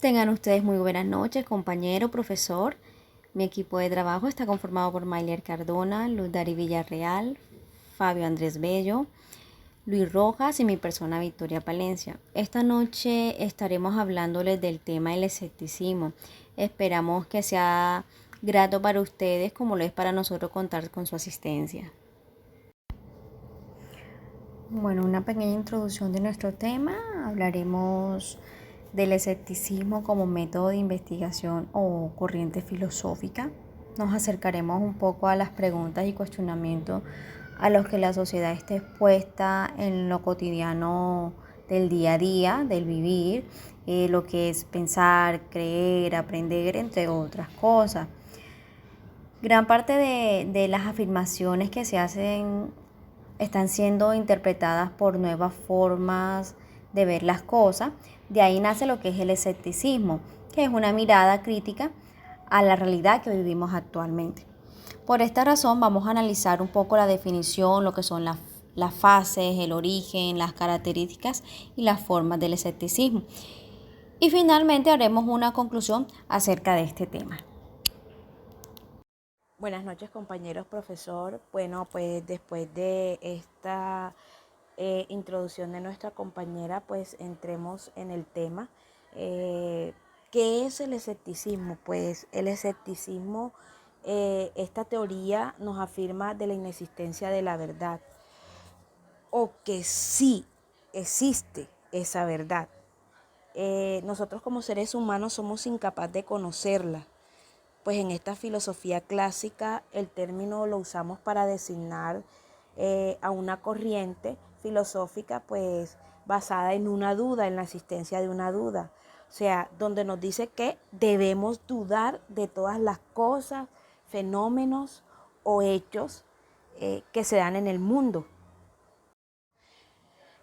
Tengan ustedes muy buenas noches, compañero, profesor. Mi equipo de trabajo está conformado por Mayler Cardona, Luz Dari Villarreal, Fabio Andrés Bello, Luis Rojas y mi persona Victoria Palencia. Esta noche estaremos hablándoles del tema del escepticismo. Esperamos que sea grato para ustedes como lo es para nosotros contar con su asistencia. Bueno, una pequeña introducción de nuestro tema. Hablaremos del escepticismo como método de investigación o corriente filosófica. Nos acercaremos un poco a las preguntas y cuestionamientos a los que la sociedad está expuesta en lo cotidiano del día a día, del vivir, lo que es pensar, creer, aprender, entre otras cosas. Gran parte de las afirmaciones que se hacen están siendo interpretadas por nuevas formas de ver las cosas. De ahí nace lo que es el escepticismo, que es una mirada crítica a la realidad que vivimos actualmente. Por esta razón vamos a analizar un poco la definición, lo que son las fases, el origen, las características y las formas del escepticismo. Y finalmente haremos una conclusión acerca de este tema. Buenas noches, compañeros, profesor. Bueno, pues después de esta introducción de nuestra compañera, pues entremos en el tema. ¿Qué es el escepticismo? Pues el escepticismo, esta teoría nos afirma de la inexistencia de la verdad, o que sí existe esa verdad. Nosotros como seres humanos somos incapaces de conocerla. Pues en esta filosofía clásica el término lo usamos para designar a una corriente filosófica pues basada en una duda, en la existencia de una duda. O sea, donde nos dice que debemos dudar de todas las cosas, fenómenos o hechos que se dan en el mundo.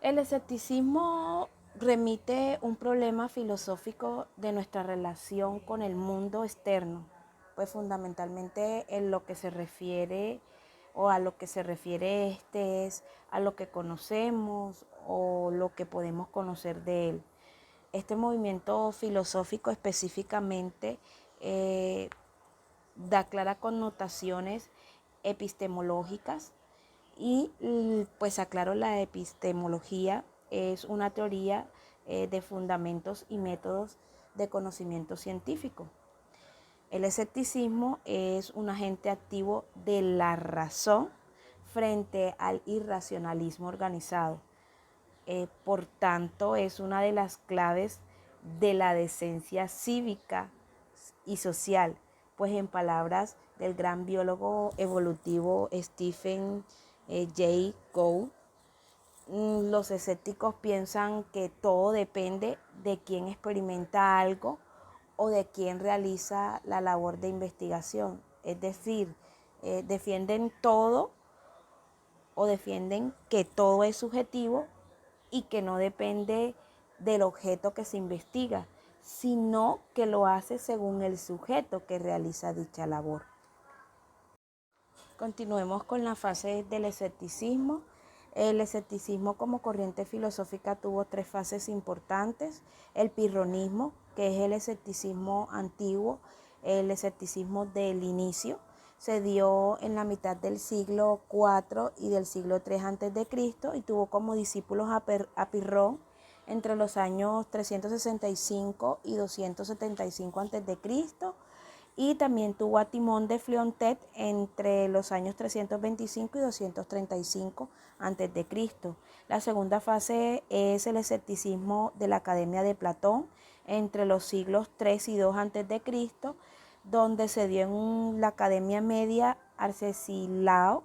El escepticismo remite un problema filosófico de nuestra relación con el mundo externo, pues fundamentalmente en lo que se refiere o a lo que se refiere este es a lo que conocemos o lo que podemos conocer de él. Este movimiento filosófico específicamente eh, da claras connotaciones epistemológicas y pues aclaro, la epistemología es una teoría de fundamentos y métodos de conocimiento científico. El escepticismo es un agente activo de la razón frente al irracionalismo organizado. Por tanto, es una de las claves de la decencia cívica y social, pues en palabras del gran biólogo evolutivo Stephen Jay Gould, los escépticos piensan que todo depende de quién experimenta algo o de quién realiza la labor de investigación. Es decir, defienden todo o defienden que todo es subjetivo y que no depende del objeto que se investiga, sino que lo hace según el sujeto que realiza dicha labor. Continuemos con la fase del escepticismo. El escepticismo como corriente filosófica tuvo tres fases importantes. El pirronismo, que es el escepticismo antiguo, el escepticismo del inicio, se dio en la mitad del siglo IV y del siglo III a.C. y tuvo como discípulos a Pirrón entre los años 365 y 275 a.C. y también tuvo a Timón de Fleontet entre los años 325 y 235 a.C. La segunda fase es el escepticismo de la Academia de Platón entre los siglos 3 y 2 a.C., donde se dio en la Academia Media Arcesilao,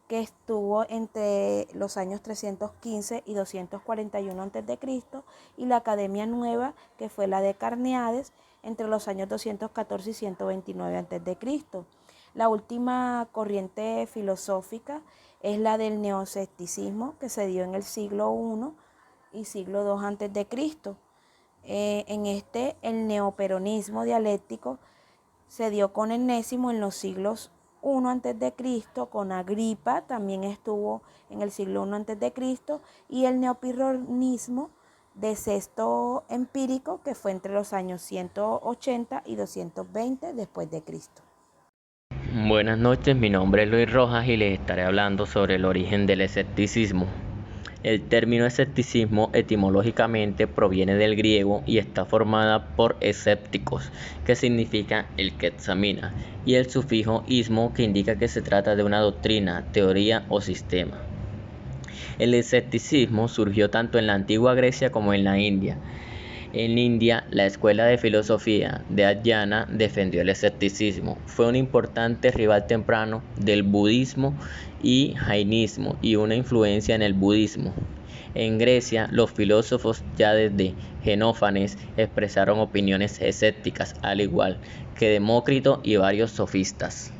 que estuvo entre los años 315 y 241 a.C., y la Academia Nueva, que fue la de Carneades, entre los años 214 y 129 a.C. La última corriente filosófica es la del neoescepticismo, que se dio en el siglo I y siglo II a.C. En este, el neoperonismo dialéctico se dio con Enésimo en los siglos I a.C., con Agripa también estuvo en el siglo I a.C., y el neopirronismo de sexto empírico, que fue entre los años 180 y 220 después de Cristo. Buenas noches, mi nombre es Luis Rojas y les estaré hablando sobre el origen del escepticismo. El término escepticismo etimológicamente proviene del griego y está formada por escépticos, que significa el que examina, y el sufijo ismo, que indica que se trata de una doctrina, teoría o sistema. El escepticismo surgió tanto en la antigua Grecia como en la India. En India, la escuela de filosofía de Adhyana defendió el escepticismo. Fue un importante rival temprano del budismo y jainismo y una influencia en el budismo. En Grecia, los filósofos ya desde Xenófanes expresaron opiniones escépticas, al igual que Demócrito y varios sofistas.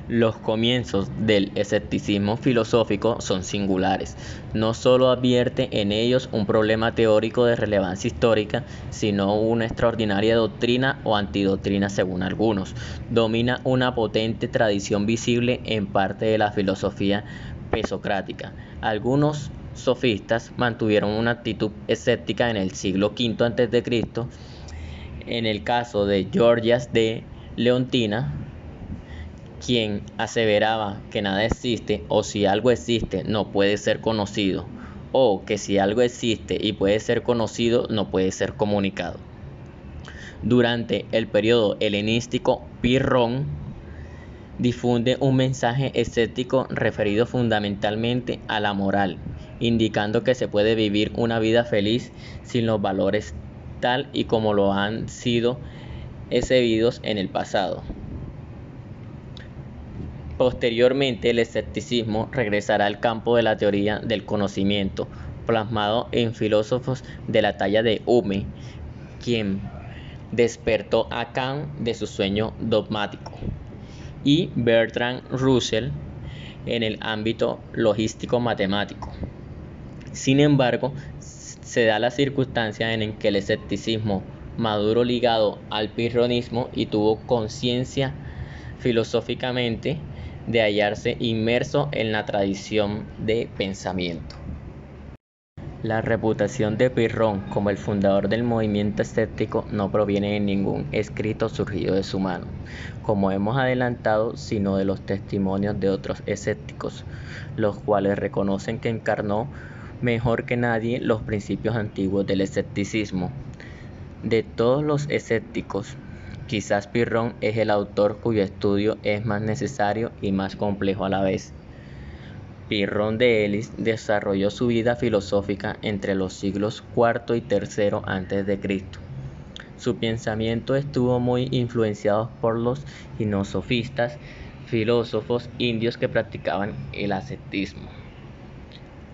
Los comienzos del escepticismo filosófico son singulares. No solo advierte en ellos un problema teórico de relevancia histórica, sino una extraordinaria doctrina o antidoctrina según algunos. Domina una potente tradición visible en parte de la filosofía presocrática. Algunos sofistas mantuvieron una actitud escéptica en el siglo V a.C. En el caso de Gorgias de Leontina, quien aseveraba que nada existe, o si algo existe no puede ser conocido, o que si algo existe y puede ser conocido no puede ser comunicado. Durante el periodo helenístico, Pirrón difunde un mensaje escéptico referido fundamentalmente a la moral, indicando que se puede vivir una vida feliz sin los valores tal y como lo han sido exhibidos en el pasado. Posteriormente, el escepticismo regresará al campo de la teoría del conocimiento, plasmado en filósofos de la talla de Hume, quien despertó a Kant de su sueño dogmático, y Bertrand Russell en el ámbito logístico-matemático. Sin embargo, se da la circunstancia en que el escepticismo maduró ligado al pirronismo y tuvo conciencia filosóficamente de hallarse inmerso en la tradición de pensamiento. La reputación de Pirrón como el fundador del movimiento escéptico no proviene de ningún escrito surgido de su mano, como hemos adelantado, sino de los testimonios de otros escépticos, los cuales reconocen que encarnó mejor que nadie los principios antiguos del escepticismo. De todos los escépticos, quizás Pirrón es el autor cuyo estudio es más necesario y más complejo a la vez. Pirrón de Elis desarrolló su vida filosófica entre los siglos IV y III a.C. Su pensamiento estuvo muy influenciado por los ginosofistas, filósofos indios que practicaban el ascetismo,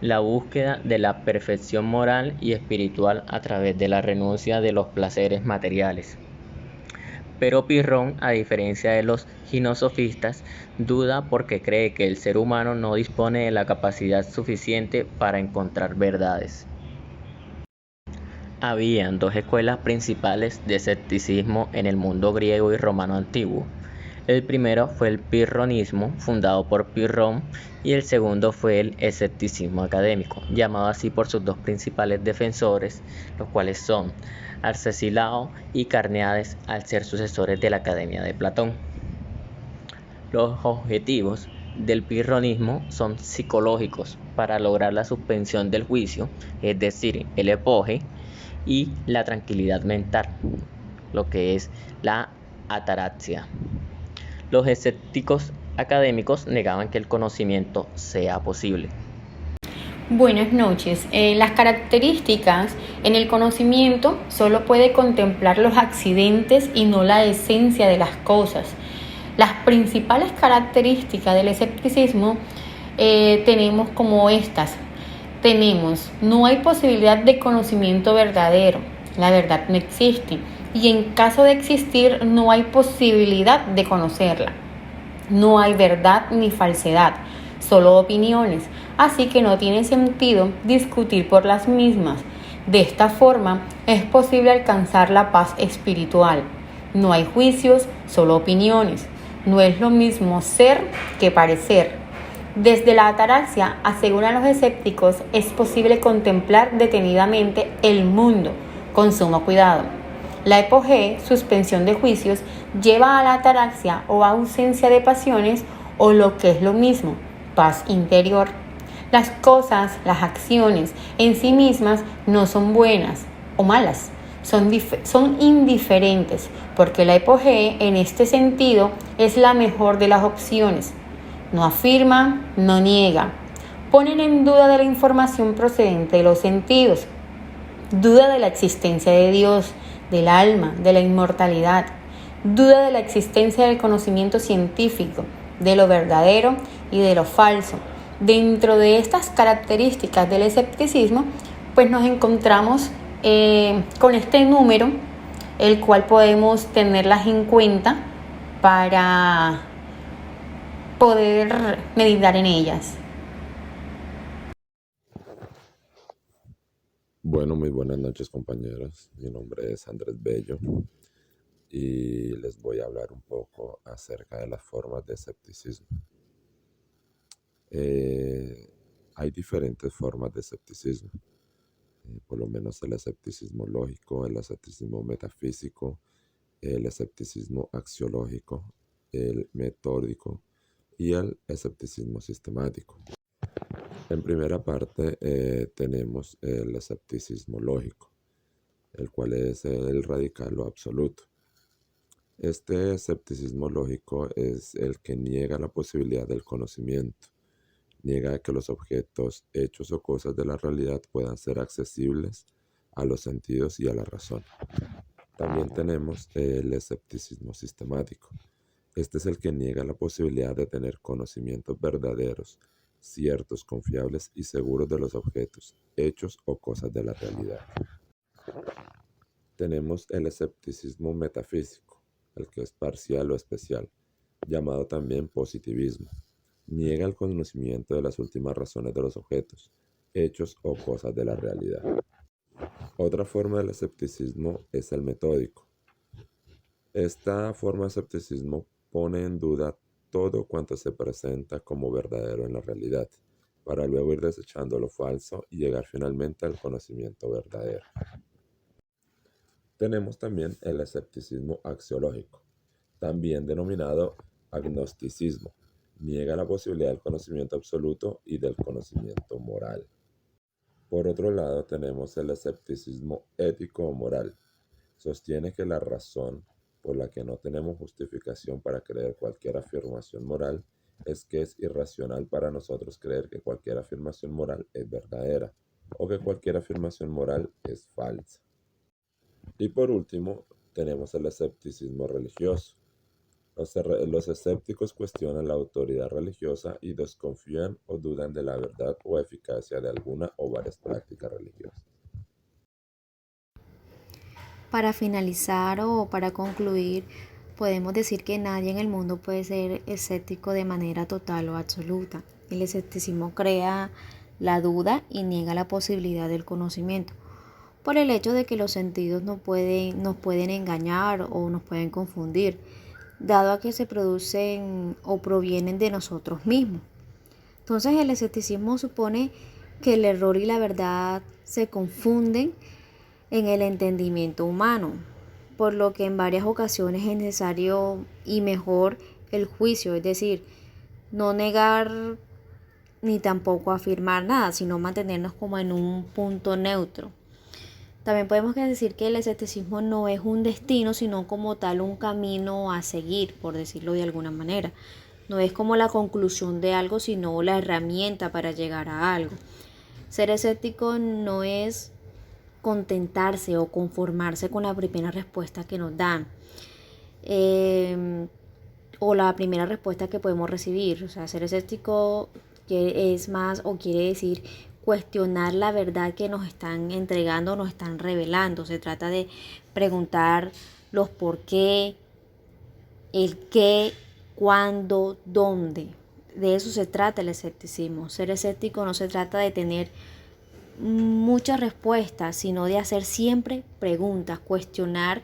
la búsqueda de la perfección moral y espiritual a través de la renuncia de los placeres materiales. Pero Pirrón, a diferencia de los ginosofistas, duda porque cree que el ser humano no dispone de la capacidad suficiente para encontrar verdades. Habían dos escuelas principales de escepticismo en el mundo griego y romano antiguo. El primero fue el pirronismo, fundado por Pirrón, y el segundo fue el escepticismo académico, llamado así por sus dos principales defensores, los cuales son Arcesilao y Carneades, al ser sucesores de la Academia de Platón. Los objetivos del pirronismo son psicológicos para lograr la suspensión del juicio, es decir, el epoge, y la tranquilidad mental, lo que es la ataraxia. Los escépticos académicos negaban que el conocimiento sea posible. Buenas noches. Las características en el conocimiento solo puede contemplar los accidentes y no la esencia de las cosas. Las principales características del escepticismo tenemos como estas. No hay posibilidad de conocimiento verdadero. La verdad no existe. Y en caso de existir, no hay posibilidad de conocerla. No hay verdad ni falsedad, solo opiniones, así que no tiene sentido discutir por las mismas. De esta forma es posible alcanzar la paz espiritual. No hay juicios, solo opiniones. No es lo mismo ser que parecer. Desde la ataraxia, aseguran los escépticos, es posible contemplar detenidamente el mundo con sumo cuidado. La hipogée, suspensión de juicios, lleva a la ataraxia o ausencia de pasiones o lo que es lo mismo, paz interior. Las cosas, las acciones en sí mismas no son buenas o malas, son indiferentes, porque la hipogée en este sentido es la mejor de las opciones. No afirma, no niega. Ponen en duda de la información procedente de los sentidos, duda de la existencia de Dios, del alma, de la inmortalidad, duda de la existencia del conocimiento científico, de lo verdadero y de lo falso. Dentro de estas características del escepticismo, pues nos encontramos con este número, el cual podemos tenerlas en cuenta para poder meditar en ellas. Bueno, muy buenas noches compañeros. Mi nombre es Andrés Bello y les voy a hablar un poco acerca de las formas de escepticismo. Hay diferentes formas de escepticismo, por lo menos el escepticismo lógico, el escepticismo metafísico, el escepticismo axiológico, el metódico y el escepticismo sistemático. En primera parte tenemos el escepticismo lógico, el cual es el radical o absoluto. Este escepticismo lógico es el que niega la posibilidad del conocimiento, niega que los objetos, hechos o cosas de la realidad puedan ser accesibles a los sentidos y a la razón. También tenemos el escepticismo sistemático. Este es el que niega la posibilidad de tener conocimientos verdaderos, ciertos, confiables y seguros de los objetos, hechos o cosas de la realidad. Tenemos el escepticismo metafísico, el que es parcial o especial, llamado también positivismo. Niega el conocimiento de las últimas razones de los objetos, hechos o cosas de la realidad. Otra forma del escepticismo es el metódico. Esta forma de escepticismo pone en duda todo cuanto se presenta como verdadero en la realidad, para luego ir desechando lo falso y llegar finalmente al conocimiento verdadero. Tenemos también el escepticismo axiológico, también denominado agnosticismo. Niega la posibilidad del conocimiento absoluto y del conocimiento moral. Por otro lado, tenemos el escepticismo ético o moral. Sostiene que la razón por la que no tenemos justificación para creer cualquier afirmación moral es que es irracional para nosotros creer que cualquier afirmación moral es verdadera o que cualquier afirmación moral es falsa. Y por último, tenemos el escepticismo religioso. Los escépticos cuestionan la autoridad religiosa y desconfían o dudan de la verdad o eficacia de alguna o varias prácticas religiosas. Para finalizar o para concluir, podemos decir que nadie en el mundo puede ser escéptico de manera total o absoluta. El escepticismo crea la duda y niega la posibilidad del conocimiento, por el hecho de que los sentidos nos pueden engañar o nos pueden confundir, dado a que se producen o provienen de nosotros mismos. Entonces el escepticismo supone que el error y la verdad se confunden en el entendimiento humano, por lo que en varias ocasiones es necesario y mejor el juicio, es decir, no negar ni tampoco afirmar nada, sino mantenernos como en un punto neutro. También podemos decir que el escepticismo no es un destino, sino como tal un camino a seguir, por decirlo de alguna manera. No es como la conclusión de algo, sino la herramienta para llegar a algo. Ser escéptico no es contentarse o conformarse con la primera respuesta que nos dan o la primera respuesta que podemos recibir. O sea, ser escéptico es más o quiere decir cuestionar la verdad que nos están entregando, nos están revelando. Se trata de preguntar los por qué, el qué, cuándo, dónde. De eso se trata el escepticismo. Ser escéptico no se trata de tener muchas respuestas, sino de hacer siempre preguntas, cuestionar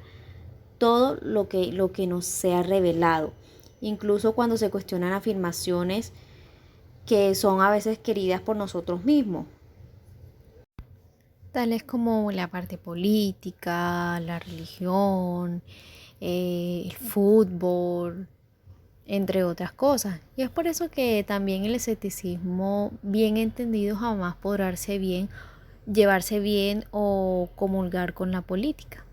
todo lo que nos sea revelado. Incluso cuando se cuestionan afirmaciones que son a veces queridas por nosotros mismos. Tales como la parte política, la religión, el fútbol, entre otras cosas. Y es por eso que también el escepticismo, bien entendido, jamás podrá llevarse bien o comulgar con la política.